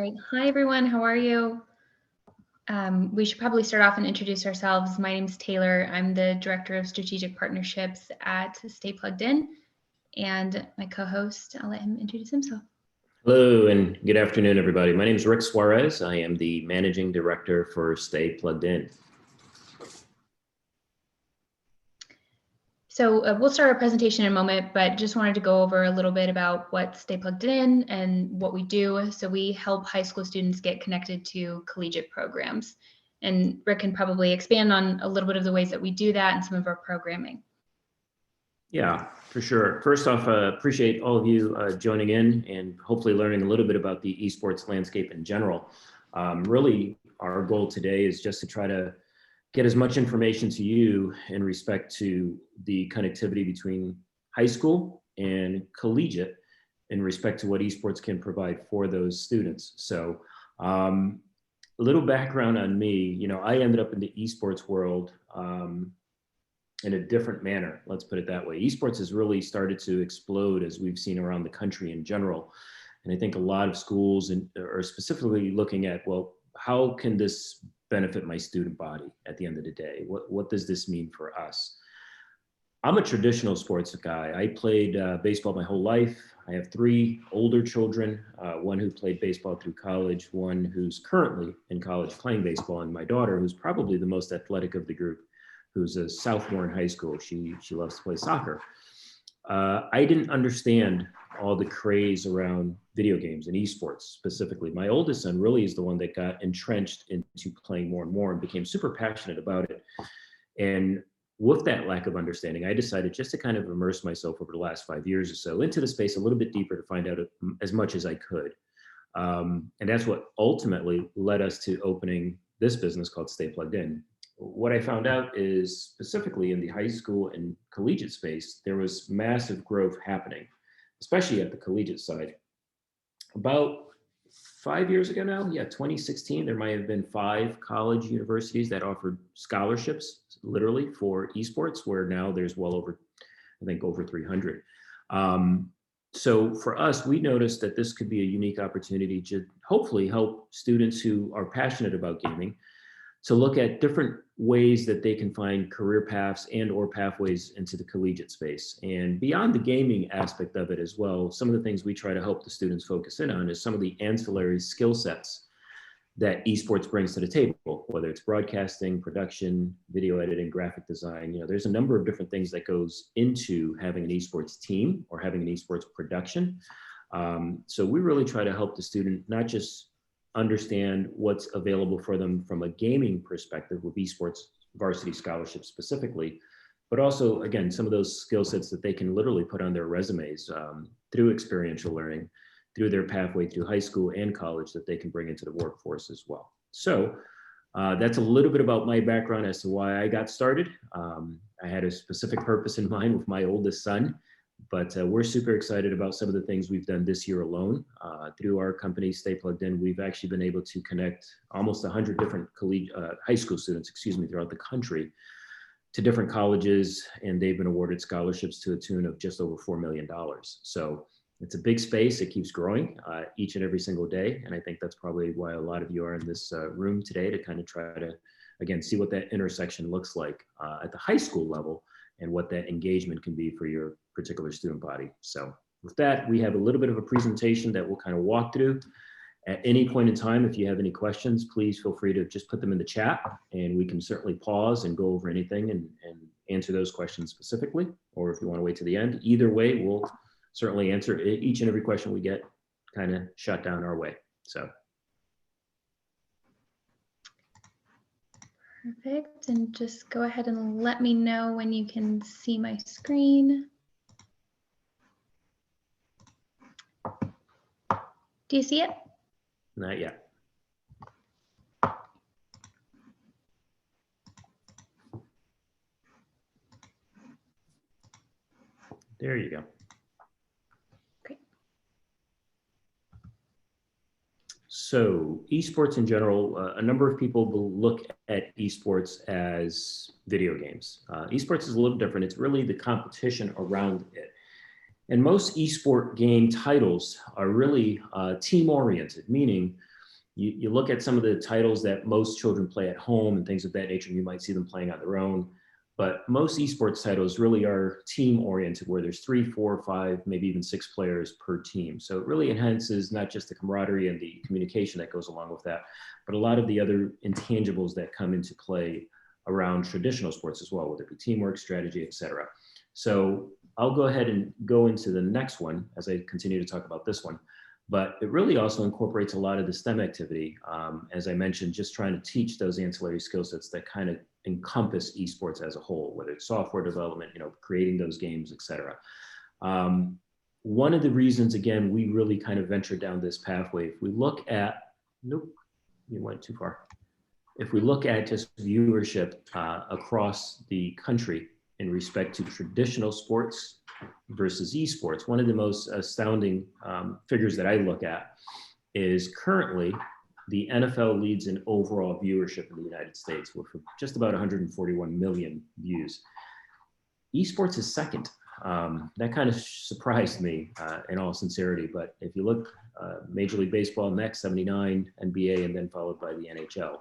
Great. Hi, everyone. How are you? We should probably start off and introduce ourselves. My name is Taylor. I'm the Director of Strategic Partnerships at Stay Plugged In. And my co-host, I'll let him introduce himself. Hello and good afternoon, everybody. My name is Rick Suarez. I am the Managing Director for Stay Plugged In. So we'll start our presentation in a moment, but just wanted to go over a little bit about what Stay Plugged In and what we do. So we help high school students get connected to collegiate programs. And Rick can probably expand on a little bit of the ways that we do that and some of our programming. Yeah, for sure. First off, appreciate all of you joining in and hopefully learning a little bit about the esports landscape in general. Really, our goal today is just to try to get as much information to you in respect to the connectivity between high school and collegiate in respect to what esports can provide for those students. So a little background on me, I ended up in the esports world in a different manner, let's put it that way. Esports has really started to explode as we've seen around the country in general. And I think a lot of schools are specifically looking at, well, how can this benefit my student body at the end of the day? What does this mean for us? I'm a traditional sports guy. I played baseball my whole life. I have 3 older children, one who played baseball through college, one who's currently in college playing baseball, and my daughter, who's probably the most athletic of the group, who's a sophomore in high school. She loves to play soccer. I didn't understand all the craze around video games and esports specifically. My oldest son really is the one that got entrenched into playing more and more and became super passionate about it. And with that lack of understanding, I decided just to kind of immerse myself over the last 5 years or so into the space a little bit deeper to find out as much as I could. And that's what ultimately led us to opening this business called Stay Plugged In. What I found out is specifically in the high school and collegiate space, there was massive growth happening, especially at the collegiate side. About 5 years ago now, 2016, there might have been 5 college universities that offered scholarships, literally, for esports, where now there's well over, I think, over 300. So for us, we noticed that this could be a unique opportunity to hopefully help students who are passionate about gaming to look at different ways that they can find career paths and or pathways into the collegiate space. And beyond the gaming aspect of it as well, some of the things we try to help the students focus in on is some of the ancillary skill sets that esports brings to the table, whether it's broadcasting, production, video editing, graphic design. There's a number of different things that goes into having an esports team or having an esports production. So we really try to help the student not just understand what's available for them from a gaming perspective with esports varsity scholarships specifically, but also, again, some of those skill sets that they can literally put on their resumes through experiential learning, through their pathway through high school and college that they can bring into the workforce as well. So that's a little bit about my background as to why I got started. I had a specific purpose in mind with my oldest son, but we're super excited about some of the things we've done this year alone. Through our company, Stay Plugged In, we've actually been able to connect almost 100 different high school students, throughout the country to different colleges, and they've been awarded scholarships to a tune of just over $4 million. So it's a big space. It keeps growing each and every single day. And I think that's probably why a lot of you are in this room today, to kind of try to, again, see what that intersection looks like at the high school level and what that engagement can be for your particular student body. So with that, we have a little bit of a presentation that we'll kind of walk through. At any point in time, if you have any questions, please feel free to just put them in the chat, and we can certainly pause and go over anything and answer those questions specifically. Or if you want to wait to the end, either way, we'll certainly answer each and every question we get kind of shot down our way. So. Perfect, and just go ahead and let me know when you can see my screen. Do you see it? Not yet. There you go. Great. So esports in general, a number of people will look at esports as video games. Esports is a little different. It's really the competition around it. And most esport game titles are really team-oriented, meaning you look at some of the titles that most children play at home and things of that nature, and you might see them playing on their own. But most esports titles really are team oriented, where there's 3, 4, 5, maybe even 6 players per team. So it really enhances not just the camaraderie and the communication that goes along with that, but a lot of the other intangibles that come into play around traditional sports as well, whether it be teamwork, strategy, etc. So I'll go ahead and go into the next one as I continue to talk about this one. But it really also incorporates a lot of the STEM activity. As I mentioned, just trying to teach those ancillary skill sets that kind of encompass esports as a whole, whether it's software development, creating those games, etc. One of the reasons, again, we really kind of ventured down this pathway, if we look at, nope, you went too far. If we look at just viewership across the country in respect to traditional sports versus esports, one of the most astounding figures that I look at is currently the NFL leads in overall viewership in the United States with just about 141 million views. Esports is second. That kind of surprised me in all sincerity, but if you look, Major League Baseball next, 79, NBA, and then followed by the NHL.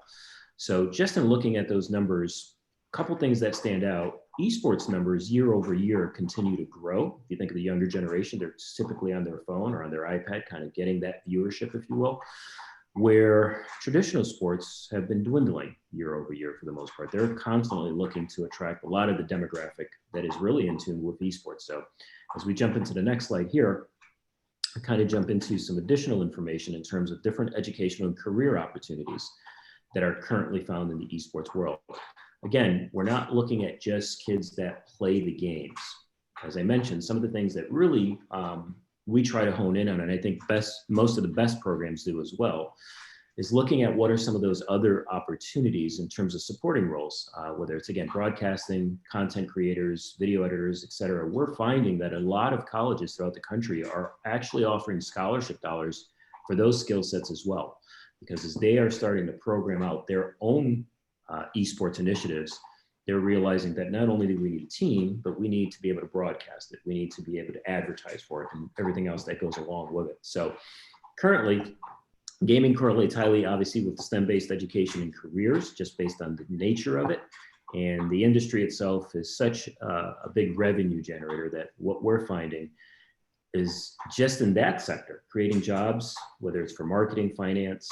So just in looking at those numbers, a couple things that stand out. Esports numbers year over year continue to grow. If you think of the younger generation, they're typically on their phone or on their iPad, kind of getting that viewership, if you will, where traditional sports have been dwindling year over year for the most part. They're constantly looking to attract a lot of the demographic that is really in tune with esports. So as we jump into the next slide here, I kind of jump into some additional information in terms of different educational and career opportunities that are currently found in the esports world. Again, we're not looking at just kids that play the games. As I mentioned, some of the things that really we try to hone in on, and I think most of the best programs do as well, is looking at what are some of those other opportunities in terms of supporting roles, whether it's, again, broadcasting, content creators, video editors, et cetera. We're finding that a lot of colleges throughout the country are actually offering scholarship dollars for those skill sets as well, because as they are starting to program out their own esports initiatives, they're realizing that not only do we need a team, but we need to be able to broadcast it. We need to be able to advertise for it and everything else that goes along with it. So currently, gaming correlates highly, obviously, with STEM-based education and careers, just based on the nature of it. And the industry itself is such a big revenue generator that what we're finding is just in that sector, creating jobs, whether it's for marketing, finance,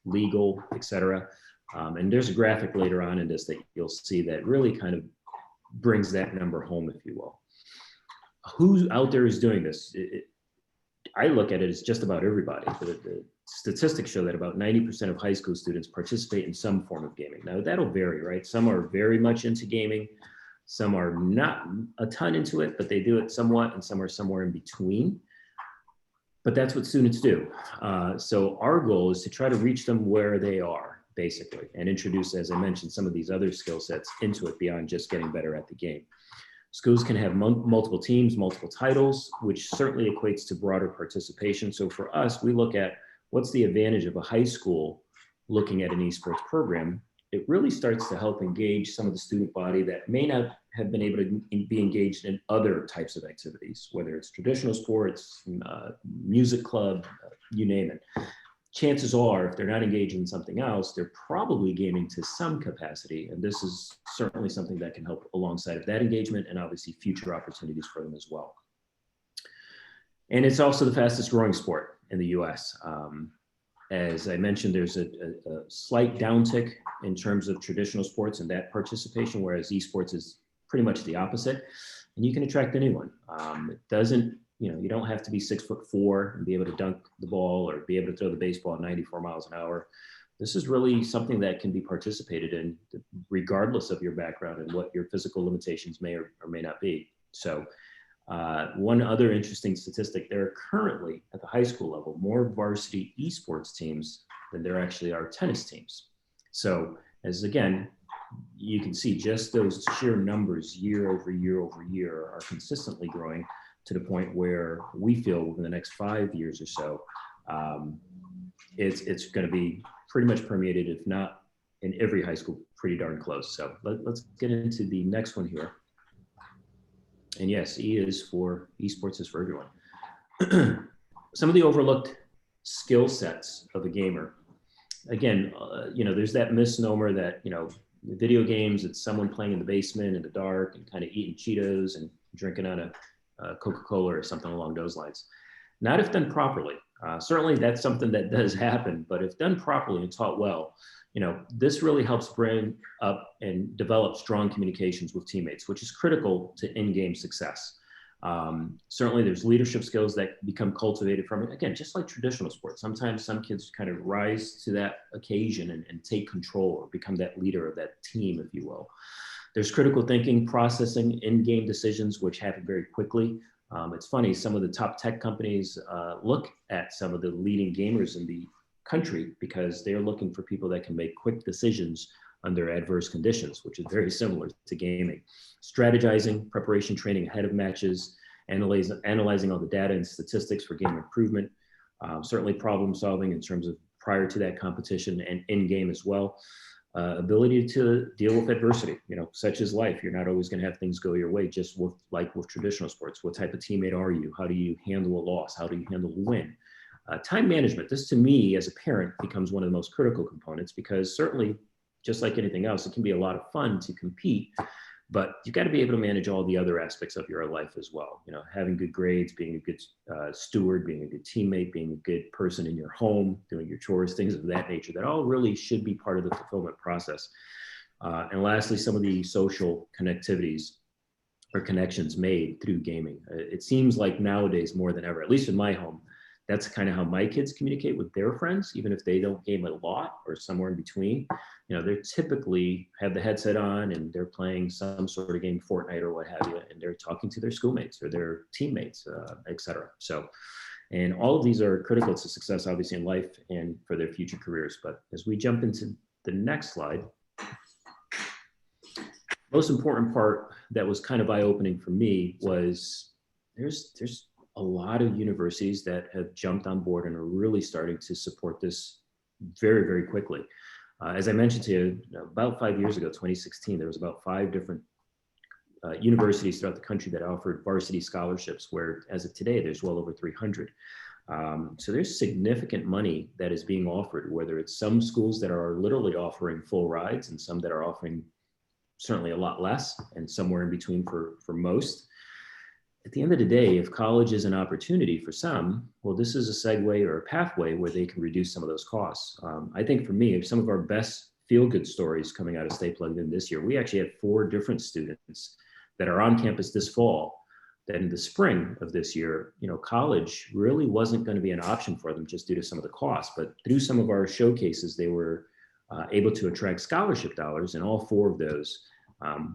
legal, et cetera. And there's a graphic later on in this that you'll see that really kind of brings that number home, if you will. Who out there is doing this? I look at it as just about everybody. The statistics show that about 90% of high school students participate in some form of gaming. Now that'll vary, right? Some are very much into gaming. Some are not a ton into it, but they do it somewhat, and some are somewhere in between. But that's what students do. So our goal is to try to reach them where they are, basically, and introduce, as I mentioned, some of these other skill sets into it beyond just getting better at the game. Schools can have multiple teams, multiple titles, which certainly equates to broader participation. So for us, we look at what's the advantage of a high school looking at an esports program. It really starts to help engage some of the student body that may not have been able to be engaged in other types of activities, whether it's traditional sports, music club, you name it. Chances are, if they're not engaged in something else, they're probably gaming to some capacity. And this is certainly something that can help alongside of that engagement and obviously future opportunities for them as well. And it's also the fastest growing sport in the US. As I mentioned, there's a slight downtick in terms of traditional sports and that participation, whereas esports is pretty much the opposite. And you can attract anyone. It doesn't, you don't have to be 6'4" and be able to dunk the ball or be able to throw the baseball at 94 miles an hour. This is really something that can be participated in regardless of your background and what your physical limitations may or may not be. So one other interesting statistic, there are currently at the high school level more varsity esports teams than there actually are tennis teams. So as again, you can see just those sheer numbers year over year over year are consistently growing to the point where we feel within the next 5 years or so, it's going to be pretty much permeated, if not in every high school, pretty darn close. So let's get into the next one here. And yes, esports is for everyone. Some of the overlooked skill sets of a gamer. again, there's that misnomer that, video games, it's someone playing in the basement in the dark and kind of eating Cheetos and drinking out of Coca-Cola or something along those lines. Not if done properly. Certainly that's something that does happen, but if done properly and taught well, this really helps bring up and develop strong communications with teammates, which is critical to in-game success. Certainly there's leadership skills that become cultivated from it. Again, just like traditional sports, sometimes some kids kind of rise to that occasion and take control or become that leader of that team, if you will. There's critical thinking, processing, in-game decisions, which happen very quickly. It's funny, some of the top tech companies look at some of the leading gamers in the country because they're looking for people that can make quick decisions under adverse conditions, which is very similar to gaming. Strategizing, preparation training ahead of matches, analyzing all the data and statistics for game improvement, certainly problem solving in terms of prior to that competition and in-game as well. Ability to deal with adversity, such as life. You're not always going to have things go your way, just like with traditional sports. What type of teammate are you? How do you handle a loss? How do you handle a win? Time management. This, to me, as a parent, becomes one of the most critical components because certainly, just like anything else, it can be a lot of fun to compete, but you've got to be able to manage all the other aspects of your life as well. Having good grades, being a good steward, being a good teammate, being a good person in your home, doing your chores, things of that nature, that all really should be part of the fulfillment process. And lastly, some of the social connectivities or connections made through gaming. It seems like nowadays more than ever, at least in my home, that's kind of how my kids communicate with their friends, even if they don't game a lot or somewhere in between. They typically have the headset on and they're playing some sort of game, Fortnite or what have you, and they're talking to their schoolmates or their teammates, et cetera. So, and all of these are critical to success, obviously, in life and for their future careers. But as we jump into the next slide, most important part that was kind of eye-opening for me was there's a lot of universities that have jumped on board and are really starting to support this very, very quickly. As I mentioned to you, about 5 years ago, 2016, there was about 5 different universities throughout the country that offered varsity scholarships, where as of today, there's well over 300. So there's significant money that is being offered, whether it's some schools that are literally offering full rides and some that are offering certainly a lot less and somewhere in between for most. At the end of the day, if college is an opportunity for some, well, this is a segue or a pathway where they can reduce some of those costs. I think for me, some of our best feel-good stories coming out of Stay Plugged In this year, we actually had 4 different students that are on campus this fall, that in the spring of this year, college really wasn't going to be an option for them just due to some of the costs. But through some of our showcases, they were able to attract scholarship dollars, and all 4 of those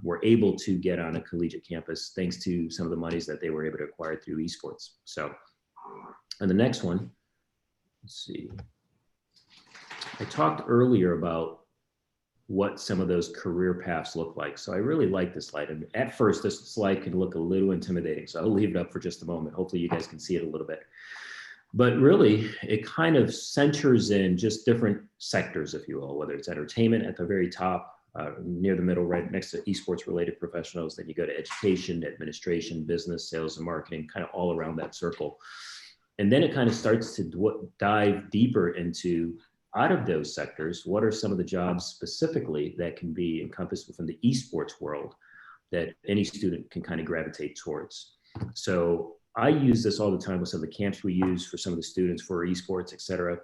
were able to get on a collegiate campus thanks to some of the monies that they were able to acquire through esports. So, and the next one, let's see. I talked earlier about what some of those career paths look like. So I really like this slide. And at first, this slide can look a little intimidating. So I'll leave it up for just a moment. Hopefully you guys can see it a little bit. But really, it kind of centers in just different sectors, if you will, whether it's entertainment at the very top, near the middle, right next to esports related professionals. Then you go to education, administration, business, sales, and marketing, kind of all around that circle. And then it kind of starts to dive deeper into, out of those sectors, what are some of the jobs specifically that can be encompassed within the esports world that any student can kind of gravitate towards. So I use this all the time with some of the camps we use for some of the students for esports, et cetera,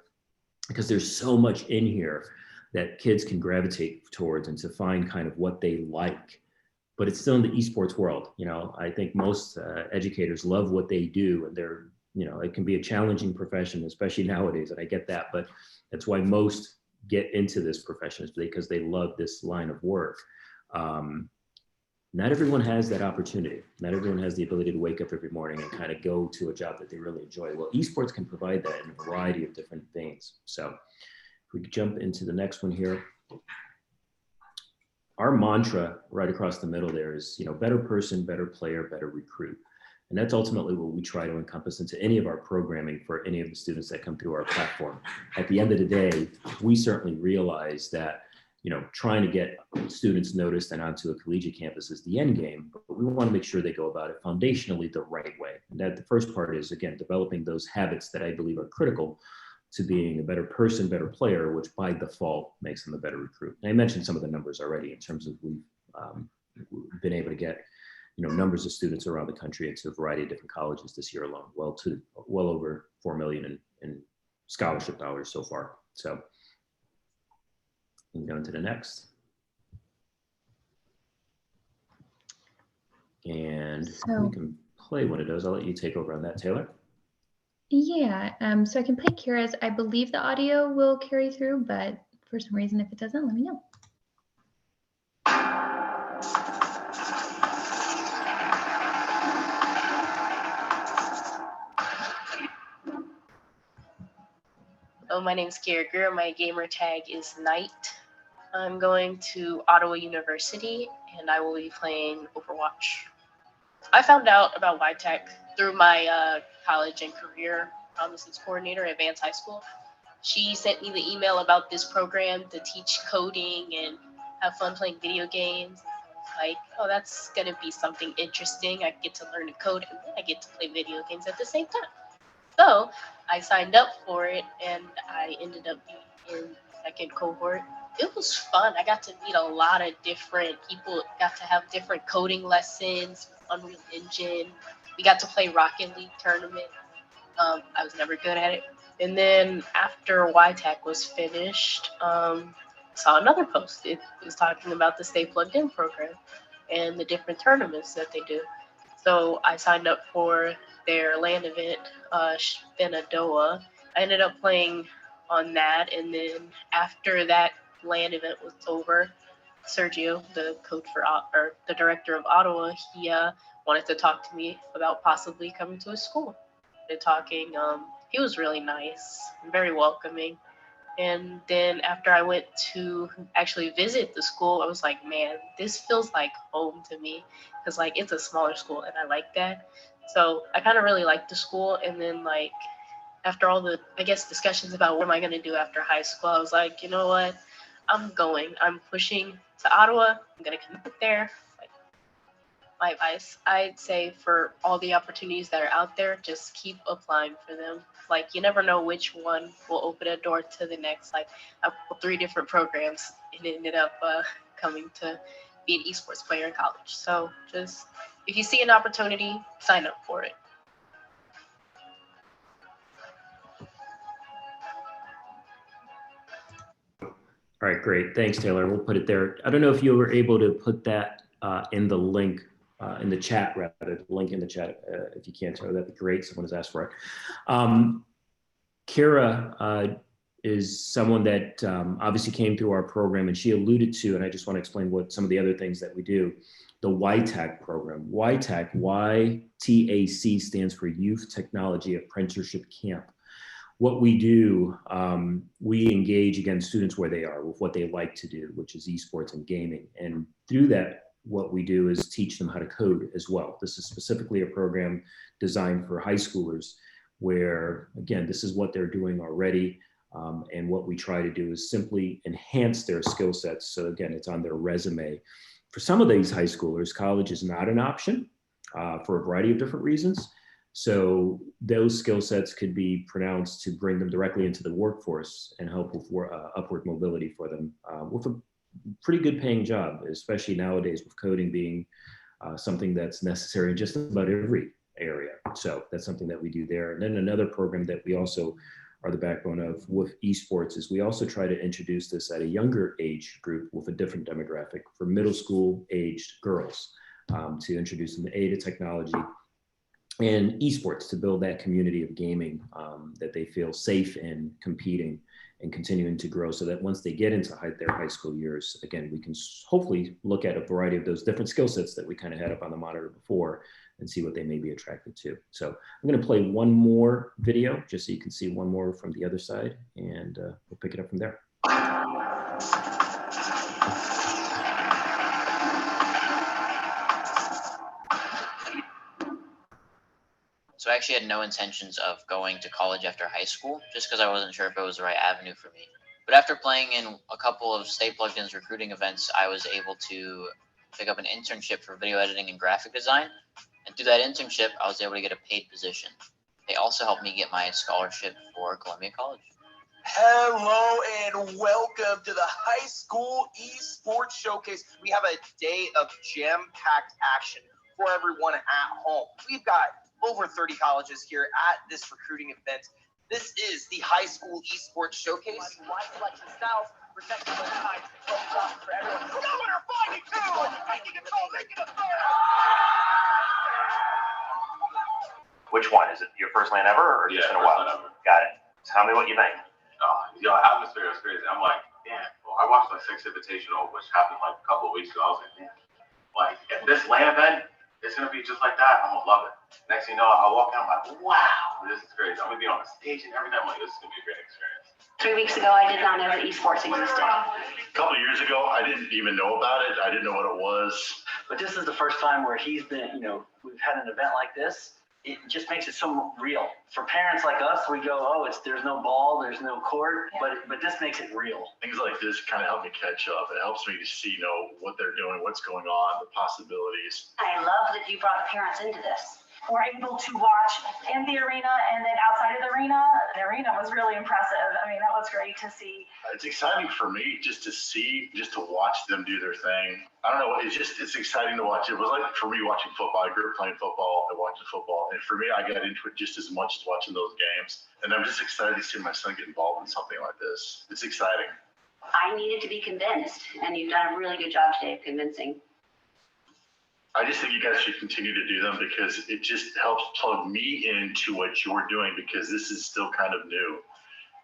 because there's so much in here that kids can gravitate towards and to find kind of what they like. But it's still in the esports world. I think most educators love what they do, and they're, it can be a challenging profession, especially nowadays, and I get that, but that's why most get into this profession, because they love this line of work. Not everyone has that opportunity. Not everyone has the ability to wake up every morning and kind of go to a job that they really enjoy. Well, esports can provide that in a variety of different things. So if we jump into the next one here, our mantra right across the middle there is, better person, better player, better recruit. And that's ultimately what we try to encompass into any of our programming for any of the students that come through our platform. At the end of the day, we certainly realize that, trying to get students noticed and onto a collegiate campus is the end game, but we want to make sure they go about it foundationally the right way. And that the first part is, again, developing those habits that I believe are critical to being a better person, better player, which by default makes them a better recruit. And I mentioned some of the numbers already in terms of we've been able to get numbers of students around the country into a variety of different colleges this year alone, well over 4 million in scholarship dollars so far. So we can go into the next. And we can play one of those. I'll let you take over on that, Taylor. Yeah, so I can play Kira's. I believe the audio will carry through, but for some reason, if it doesn't, let me know. Oh, my name's Kira Greer. My gamer tag is Knight. I'm going to Ottawa University, and I will be playing Overwatch. I found out about YTech through my college and career promises coordinator at Vance High School. She sent me the email about this program to teach coding and have fun playing video games. Like, oh, that's going to be something interesting. I get to learn to code, and then I get to play video games at the same time. So I signed up for it, and I ended up being in the second cohort. It was fun. I got to meet a lot of different people, got to have different coding lessons, Unreal Engine. We got to play Rocket League tournament. I was never good at it. And then after YTech was finished, saw another post. It was talking about the Stay Plugged In program and the different tournaments that they do. So I signed up for their LAN event, Shenandoah. I ended up playing on that, and then after that LAN event was over, Sergio, the coach or the director of Ottawa, he wanted to talk to me about possibly coming to his school. Talking, he was really nice, very welcoming. And then after I went to actually visit the school, I was like, man, this feels like home to me, because like it's a smaller school and I like that. So I kind of really liked the school. And then like after all the, I guess, discussions about what am I going to do after high school, I was like, you know what, I'm pushing to Ottawa. I'm going to commit there. Like, my advice, I'd say for all the opportunities that are out there, just keep applying for them. Like, you never know which one will open a door to the next. Like, I put 3 different programs and ended up coming to be an esports player in college. So just, if you see an opportunity, sign up for it. All right, great. Thanks, Taylor. We'll put it there. I don't know if you were able to put that in the link, in the chat, rather, the link in the chat. If you can't, that'd be great. Someone has asked for it. Kira is someone that obviously came through our program, and she alluded to, and I just want to explain what some of the other things that we do, the YTAC program. YTAC, Y-T-A-C stands for Youth Technology Apprenticeship Camp. What we do, we engage, again, students where they are with what they like to do, which is esports and gaming. And through that, what we do is teach them how to code as well. This is specifically a program designed for high schoolers where, again, this is what they're doing already. And what we try to do is simply enhance their skill sets. So again, it's on their resume. For some of these high schoolers, college is not an option for a variety of different reasons. So those skill sets could be pronounced to bring them directly into the workforce and help with upward mobility for them with a pretty good paying job, especially nowadays with coding being something that's necessary in just about every area. So that's something that we do there. And then another program that we also are the backbone of with esports is we also try to introduce this at a younger age group with a different demographic for middle school aged girls to introduce them to technology and esports to build that community of gaming that they feel safe in competing and continuing to grow, so that once they get into their high school years, again, we can hopefully look at a variety of those different skill sets that we kind of had up on the monitor before and see what they may be attracted to. So I'm going to play one more video just so you can see one more from the other side, and we'll pick it up from there. So I actually had no intentions of going to college after high school, just because I wasn't sure if it was the right avenue for me. But after playing in a couple of Stay Plugged In's recruiting events, I was able to pick up an internship for video editing and graphic design. And through that internship, I was able to get a paid position. They also helped me get my scholarship for Columbia College. Hello and welcome to the High School Esports Showcase. We have a day of jam-packed action for everyone at home. We've got over 30 colleges here at this recruiting event. This is the High School Esports Showcase. Wide selection styles, protecting those times, control shots for everyone. Now we're fighting two, taking control, making a third. Which one? Is it your first LAN ever or just in a while? Got it. Tell me what you think. Yo, atmosphere is crazy. I'm like, damn. Well, I watched my 6th Invitational, which happened like a couple of weeks ago. I was like, damn. Like, if this LAN event is gonna be just like that, I'm gonna love it. Next thing you know, I walk out, I'm like, wow, this is crazy. I'm gonna be on the stage and everything. I'm like, this is gonna be a great experience. 3 weeks ago, I did not know that esports existed. A couple of years ago, I didn't even know about it. I didn't know what it was. But this is the first time where he's been, we've had an event like this. It just makes it so real. For parents like us, we go, oh, there's no ball, there's no court, but this makes it real. Things like this kind of help me catch up. It helps me to see, what they're doing, what's going on, the possibilities. I love that you brought parents into this. We're able to watch in the arena and then outside of the arena. The arena was really impressive. I mean, that was great to see. It's exciting for me just to watch them do their thing. I don't know, it's exciting to watch. It was like for me watching football. I grew up playing football and watching football. And for me, I got into it just as much as watching those games. And I'm just excited to see my son get involved in something like this. It's exciting. I needed to be convinced, and you've done a really good job today of convincing. I just think you guys should continue to do them because it just helps plug me into what you're doing because this is still kind of new.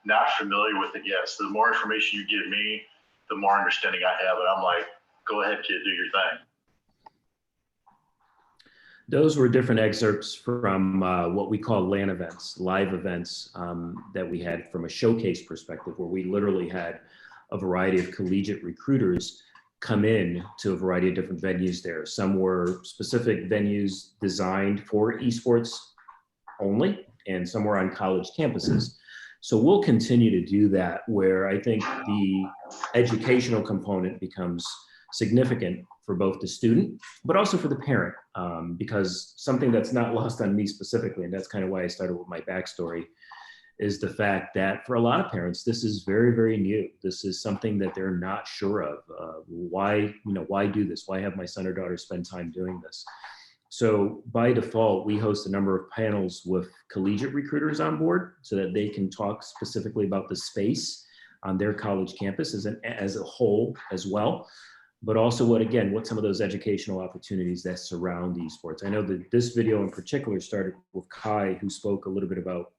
Not familiar with it yet. So the more information you give me, the more understanding I have. And I'm like, go ahead, kid, do your thing. Those were different excerpts from what we call LAN events, live events that we had from a showcase perspective, where we literally had a variety of collegiate recruiters come in to a variety of different venues there. Some were specific venues designed for esports only, and some were on college campuses. So we'll continue to do that, where I think the educational component becomes significant for both the student, but also for the parent, because something that's not lost on me specifically, and that's kind of why I started with my backstory, is the fact that for a lot of parents, this is very, very new. This is something that they're not sure of. Why do this? Why have my son or daughter spend time doing this? So by default, we host a number of panels with collegiate recruiters on board so that they can talk specifically about the space on their college campus as a whole as well. But also what some of those educational opportunities that surround esports. I know that this video in particular started with Kai, who spoke a little bit about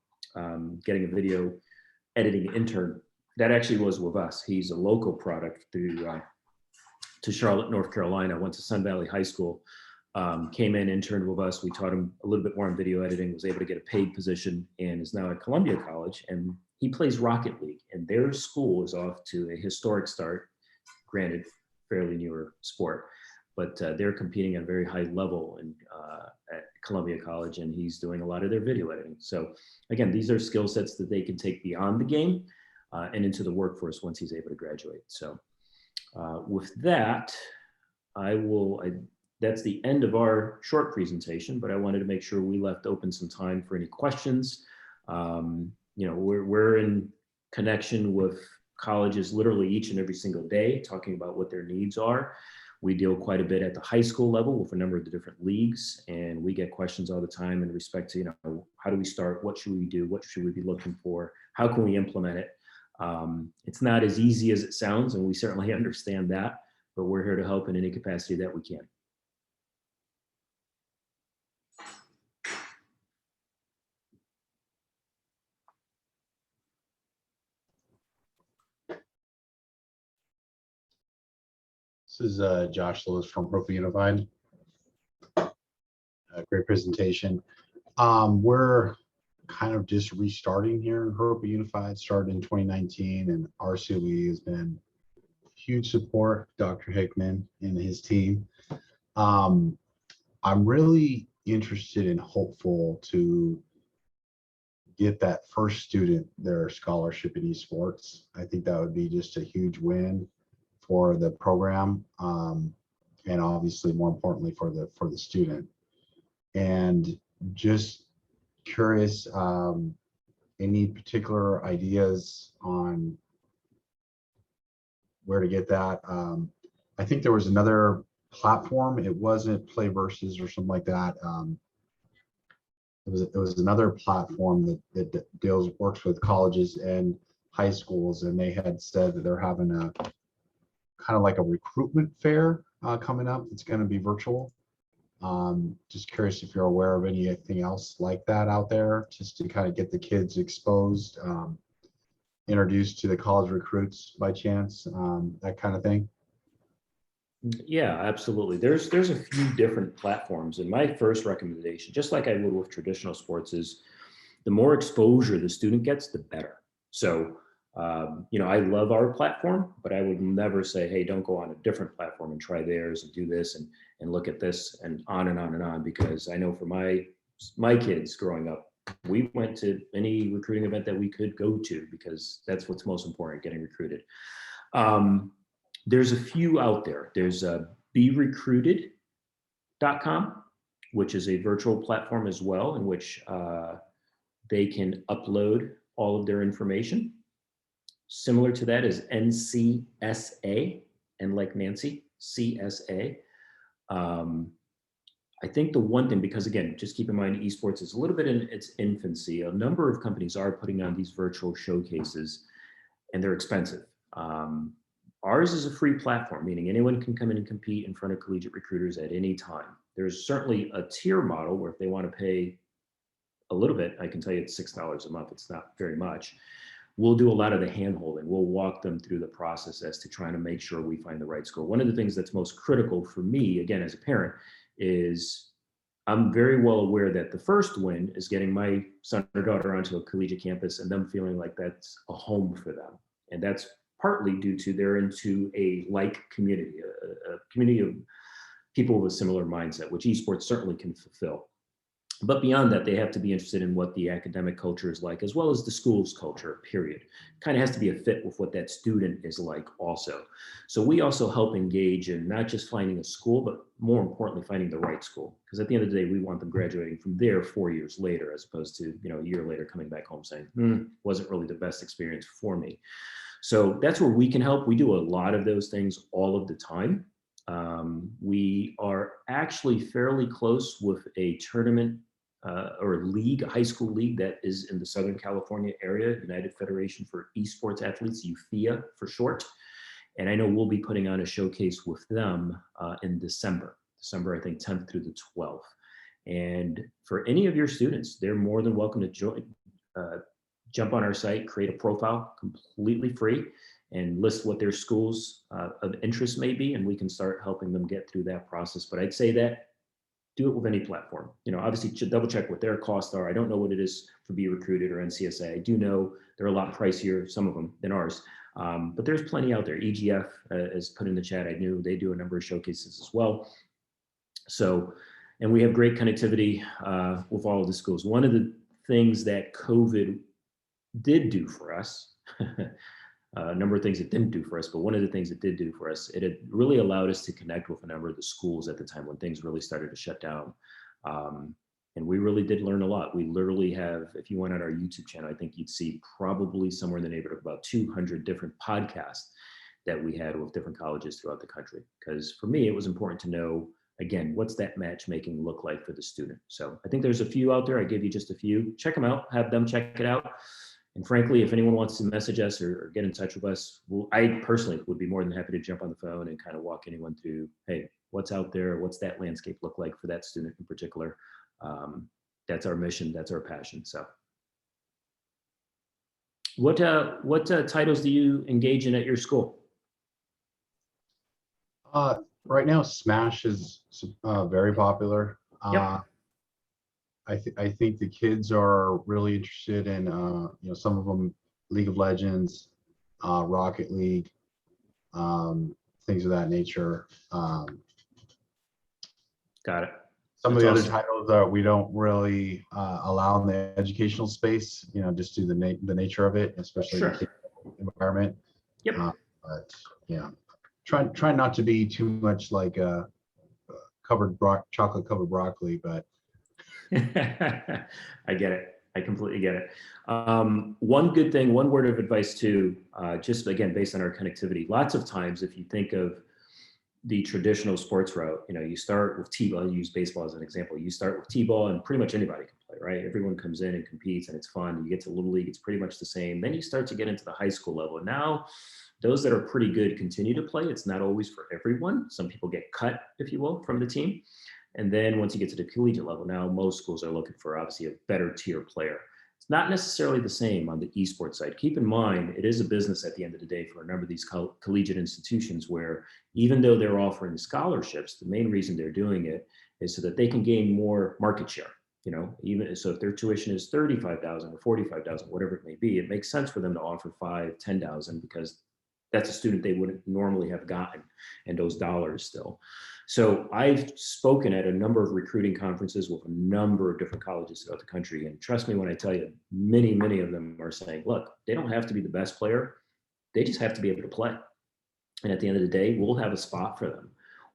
getting a video editing intern. That actually was with us. He's a local product to Charlotte, North Carolina, went to Sun Valley High School, came in, interned with us. We taught him a little bit more on video editing, was able to get a paid position, and is now at Columbia College. And he plays Rocket League, and their school is off to a historic start, granted, fairly newer sport, but they're competing at a very high level at Columbia College, and he's doing a lot of their video editing. So again, these are skill sets that they can take beyond the game and into the workforce once he's able to graduate. So with that, that's the end of our short presentation, but I wanted to make sure we left open some time for any questions. We're in connection with colleges literally each and every single day, talking about what their needs are. We deal quite a bit at the high school level with a number of the different leagues, and we get questions all the time in respect to, how do we start? What should we do? What should we be looking for? How can we implement it? It's not as easy as it sounds, and we certainly understand that, but we're here to help in any capacity that we can. This is Josh Lewis from Aruba Unified. Great presentation. We're kind of just restarting here in Aruba Unified, started in 2019, and RCOE has been huge support, Dr. Hickman and his team. I'm really interested and hopeful to get that first student their scholarship in esports. I think that would be just a huge win for the program, and obviously more importantly for the student. And just curious, any particular ideas on where to get that? I think there was another platform. It wasn't Play Versus or something like that. It was another platform that works with colleges and high schools, and they had said that they're having a kind of like a recruitment fair coming up. It's going to be virtual. Just curious if you're aware of anything else like that out there, just to kind of get the kids exposed, introduced to the college recruits by chance, that kind of thing. Yeah, absolutely. There's a few different platforms, and my first recommendation, just like I would with traditional sports, is the more exposure the student gets, the better. So, I love our platform, but I would never say, hey, don't go on a different platform and try theirs and do this and look at this and on and on and on, because I know for my kids growing up, we went to any recruiting event that we could go to, because that's what's most important, getting recruited. There's a few out there. There's berecruited.com, which is a virtual platform as well, in which they can upload all of their information. Similar to that is NCSA, and like Nancy, CSA. I think the one thing, because again, just keep in mind, esports is a little bit in its infancy. A number of companies are putting on these virtual showcases, and they're expensive. Ours is a free platform, meaning anyone can come in and compete in front of collegiate recruiters at any time. There's certainly a tier model where if they want to pay a little bit, I can tell you it's $6 a month. It's not very much. We'll do a lot of the hand-holding. We'll walk them through the process as to trying to make sure we find the right school. One of the things that's most critical for me, again, as a parent, is I'm very well aware that the first win is getting my son or daughter onto a collegiate campus and them feeling like that's a home for them. And that's partly due to they're into a like community, a community of people with a similar mindset, which esports certainly can fulfill. But beyond that, they have to be interested in what the academic culture is like, as well as the school's culture, period. Kind of has to be a fit with what that student is like also. So we also help engage in not just finding a school, but more importantly, finding the right school. Because at the end of the day, we want them graduating from there 4 years later, as opposed to, a year later coming back home saying, wasn't really the best experience for me. So that's where we can help. We do a lot of those things all of the time. We are actually fairly close with a tournament or league, a high school league that is in the Southern California area, United Federation for Esports Athletes, UFEA for short. And I know we'll be putting on a showcase with them in December, I think 10th through the 12th. And for any of your students, they're more than welcome to join. Jump on our site, create a profile completely free, and list what their schools of interest may be, and we can start helping them get through that process. But I'd say that do it with any platform. Obviously double check what their costs are. I don't know what it is for Be Recruited or NCSA. I do know they're a lot pricier, some of them, than ours. But there's plenty out there. EGF is put in the chat. I knew they do a number of showcases as well. So, and we have great connectivity with all of the schools. One of the things that COVID did do for us, a number of things it didn't do for us, but one of the things it did do for us, it had really allowed us to connect with a number of the schools at the time when things really started to shut down. And we really did learn a lot. We literally have, if you went on our YouTube channel, I think you'd see probably somewhere in the neighborhood of about 200 different podcasts that we had with different colleges throughout the country. Because for me, it was important to know, again, what's that matchmaking look like for the student? So I think there's a few out there. I give you just a few. Check them out, have them check it out. And frankly, if anyone wants to message us or get in touch with us, I personally would be more than happy to jump on the phone and kind of walk anyone through, hey, what's out there? What's that landscape look like for that student in particular? That's our mission. That's our passion. So what titles do you engage in at your school? Right now, Smash is very popular. Yep. I think the kids are really interested in, some of them, League of Legends, Rocket League, things of that nature. Got it. Some of the other titles that we don't really allow in the educational space, just due to the nature of it, especially Sure. the environment. Yep. But yeah, try not to be too much like chocolate covered broccoli, but I get it. I completely get it. One good thing, one word of advice too, just again, based on our connectivity, lots of times if you think of the traditional sports route, you start with T-ball, I'll use baseball as an example. You start with T-ball and pretty much anybody can play, right? Everyone comes in and competes and it's fun. You get to Little League, it's pretty much the same. Then you start to get into the high school level. Now, those that are pretty good continue to play. It's not always for everyone. Some people get cut, if you will, from the team. And then once you get to the collegiate level, now most schools are looking for obviously a better tier player. It's not necessarily the same on the esports side. Keep in mind, it is a business at the end of the day for a number of these collegiate institutions where even though they're offering scholarships, the main reason they're doing it is so that they can gain more market share. Even so if their tuition is $35,000 or $45,000, whatever it may be, it makes sense for them to offer $5,000, $10,000 because that's a student they wouldn't normally have gotten, and those dollars still. So I've spoken at a number of recruiting conferences with a number of different colleges throughout the country. And trust me when I tell you, many, many of them are saying, look, they don't have to be the best player. They just have to be able to play. And at the end of the day, we'll have a spot for them.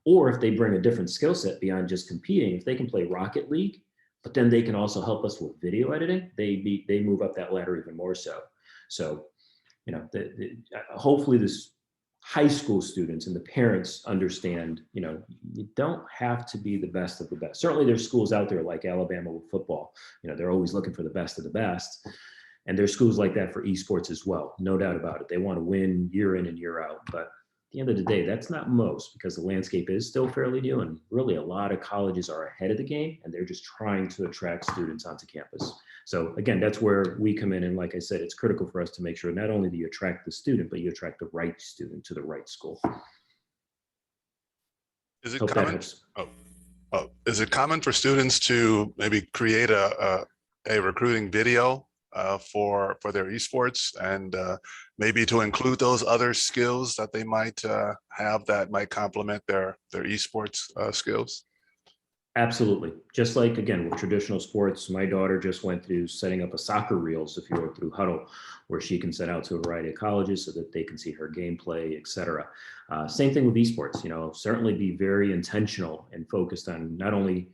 Or if they bring a different skill set beyond just competing, if they can play Rocket League, but then they can also help us with video editing, they move up that ladder even more so. So, hopefully this high school students and the parents understand, you don't have to be the best of the best. Certainly there's schools out there like Alabama with football, they're always looking for the best of the best. And there's schools like that for esports as well. No doubt about it. They want to win year in and year out. But at the end of the day, that's not most, because the landscape is still fairly new and really a lot of colleges are ahead of the game and they're just trying to attract students onto campus. So again, that's where we come in. And like I said, it's critical for us to make sure not only do you attract the student, but you attract the right student to the right school. Is it common? Is it common for students to maybe create a recruiting video for their esports and maybe to include those other skills that they might have that might complement their esports skills? Absolutely. Just like, again, with traditional sports, my daughter just went through setting up a soccer reels, if you will, through Huddle, where she can send out to a variety of colleges so that they can see her gameplay, et cetera. Same thing with esports, certainly be very intentional and focused on not only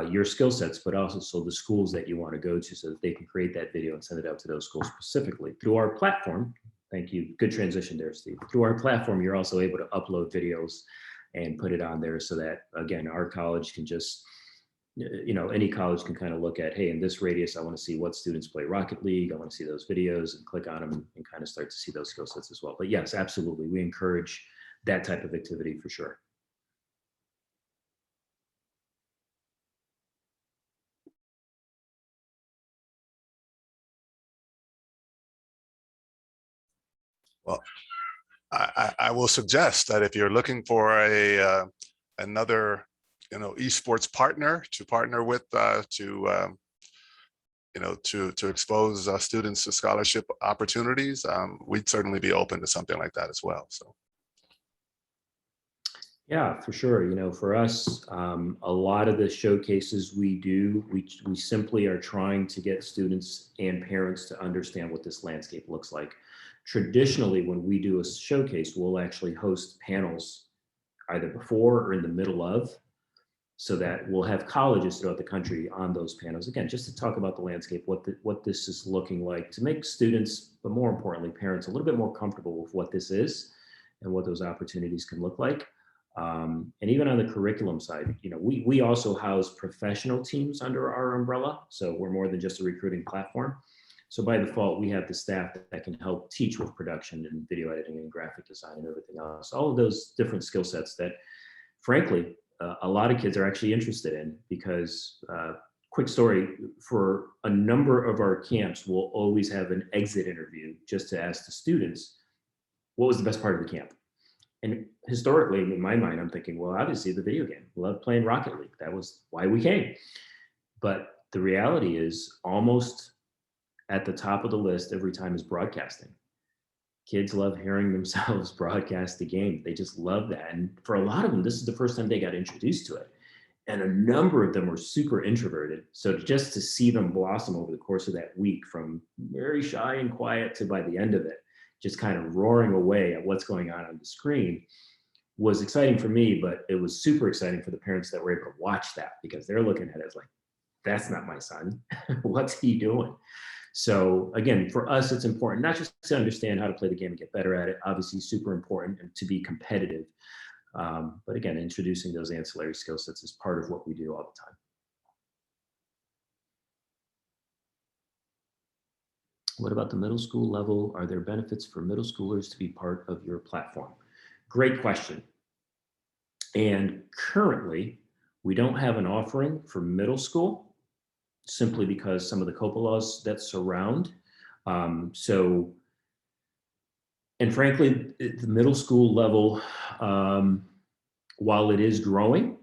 your skill sets, but also the schools that you want to go to so that they can create that video and send it out to those schools specifically. Through our platform, thank you, good transition there, Steve. Through our platform, you're also able to upload videos and put it on there so that, again, our college can just, any college can kind of look at, hey, in this radius, I want to see what students play Rocket League. I want to see those videos and click on them and kind of start to see those skill sets as well. But yes, absolutely. We encourage that type of activity for sure. Well, I will suggest that if you're looking for another esports partner to partner with to expose students to scholarship opportunities, we'd certainly be open to something like that as well. So yeah, for sure. For us, a lot of the showcases we do, we simply are trying to get students and parents to understand what this landscape looks like. Traditionally, when we do a showcase, we'll actually host panels either before or in the middle of, so that we'll have colleges throughout the country on those panels. Again, just to talk about the landscape, what this is looking like, to make students, but more importantly, parents, a little bit more comfortable with what this is and what those opportunities can look like. And even on the curriculum side, we also house professional teams under our umbrella. So we're more than just a recruiting platform. So by default, we have the staff that can help teach with production and video editing and graphic design and everything else. All of those different skill sets that, frankly, a lot of kids are actually interested in, because quick story, for a number of our camps, we'll always have an exit interview just to ask the students, what was the best part of the camp? And historically, in my mind, I'm thinking, well, obviously the video game. Love playing Rocket League. That was why we came. But the reality is, almost at the top of the list every time is broadcasting. Kids love hearing themselves broadcast the game. They just love that. And for a lot of them, this is the first time they got introduced to it. And a number of them were super introverted. So just to see them blossom over the course of that week, from very shy and quiet to by the end of it, just kind of roaring away at what's going on the screen, was exciting for me, but it was super exciting for the parents that were able to watch that, because they're looking at it as like, that's not my son. What's he doing? So again, for us, it's important not just to understand how to play the game and get better at it, obviously super important, and to be competitive. But again, introducing those ancillary skill sets is part of what we do all the time. What about the middle school level? Are there benefits for middle schoolers to be part of your platform? Great question. And currently, we don't have an offering for middle school, simply because some of the COPA laws that surround. And frankly, the middle school level, while it is growing,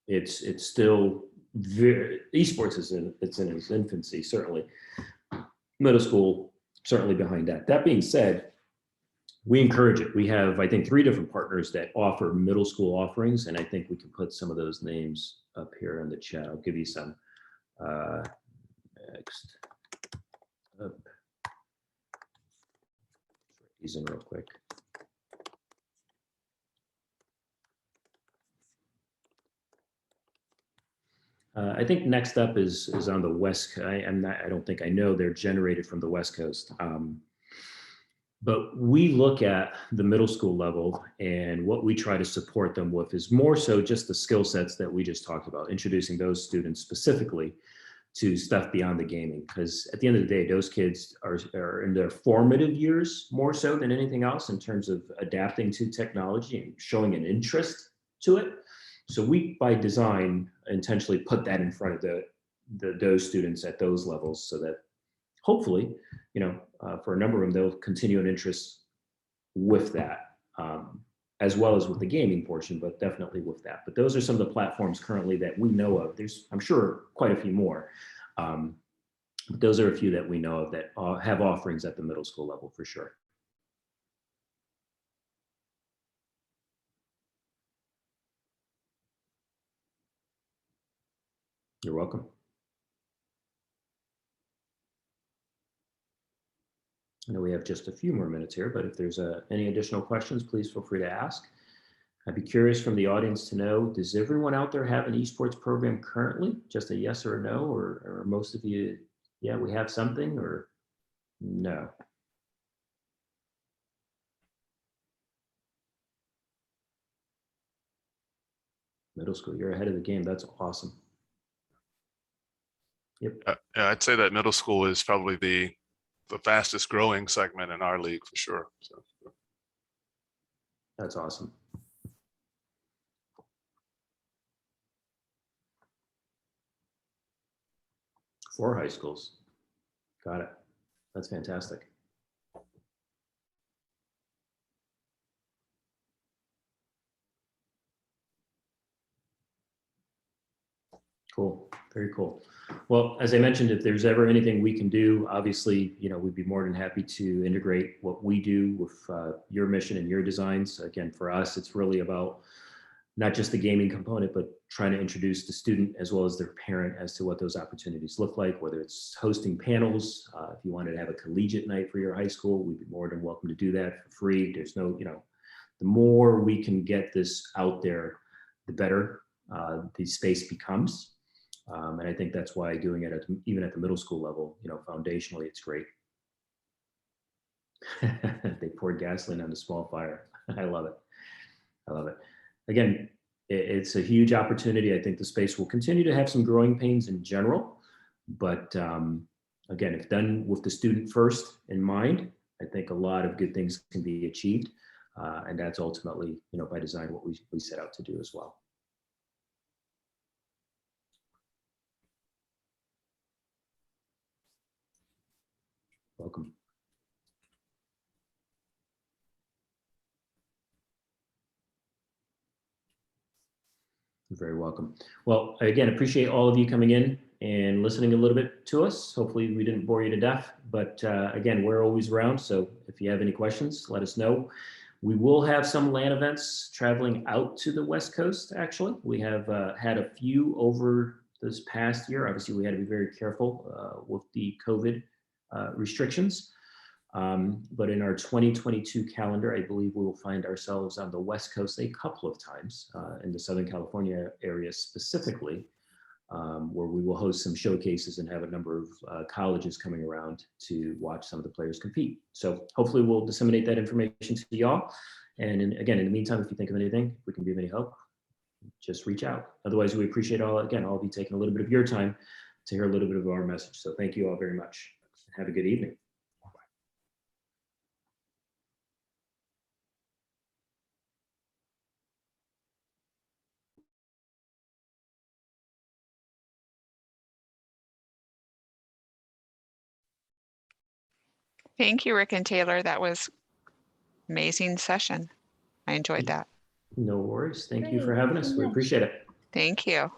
it's still esports is in its infancy, certainly. Middle school, certainly behind that. That being said, we encourage it. We have, I think, 3 different partners that offer middle school offerings, and I think we can put some of those names up here in the chat. I'll give you some. Next up. These in real quick. I think next up is on the West. I don't think I know they're generated from the West Coast. But we look at the middle school level, and what we try to support them with is more so just the skill sets that we just talked about, introducing those students specifically to stuff beyond the gaming. Because at the end of the day, those kids are in their formative years more so than anything else in terms of adapting to technology and showing an interest to it. So we, by design, intentionally put that in front of those students at those levels, so that hopefully, for a number of them, they'll continue an interest with that, as well as with the gaming portion, but definitely with that. But those are some of the platforms currently that we know of. There's, I'm sure, quite a few more. But those are a few that we know of that have offerings at the middle school level for sure. You're welcome. I know we have just a few more minutes here, but if there's any additional questions, please feel free to ask. I'd be curious from the audience to know, does everyone out there have an esports program currently? Just a yes or a no, or most of you, yeah, we have something, or no? Middle school, you're ahead of the game. That's awesome. Yep. Yeah, I'd say that middle school is probably the fastest growing segment in our league for sure. So. That's awesome. For high schools. Got it. That's fantastic. Cool. Very cool. Well, as I mentioned, if there's ever anything we can do, obviously, we'd be more than happy to integrate what we do with your mission and your designs. Again, for us, it's really about not just the gaming component, but trying to introduce the student as well as their parent as to what those opportunities look like, whether it's hosting panels. If you wanted to have a collegiate night for your high school, we'd be more than welcome to do that for free. There's no, the more we can get this out there, the better the space becomes. And I think that's why doing it even at the middle school level, foundationally, it's great. They poured gasoline on the small fire. I love it. I love it. Again, it's a huge opportunity. I think the space will continue to have some growing pains in general, but again, if done with the student first in mind, I think a lot of good things can be achieved. And that's ultimately, by design, what we set out to do as well. Welcome. You're very welcome. Well, again, appreciate all of you coming in and listening a little bit to us. Hopefully we didn't bore you to death, but again, we're always around. So if you have any questions, let us know. We will have some LAN events traveling out to the West Coast, actually. We have had a few over this past year. Obviously, we had to be very careful with the COVID restrictions. But in our 2022 calendar, I believe we will find ourselves on the West Coast a couple of times in the Southern California area specifically. where we will host some showcases and have a number of colleges coming around to watch some of the players compete. So hopefully we'll disseminate that information to y'all. And again, in the meantime, if you think of anything, if we can be of any help, just reach out. Otherwise, we appreciate all of you taking a little bit of your time to hear a little bit of our message. So thank you all very much. Have a good evening. Thank you, Rick and Taylor. That was amazing session. I enjoyed that. No worries. Thank you for having us. We appreciate it. Thank you.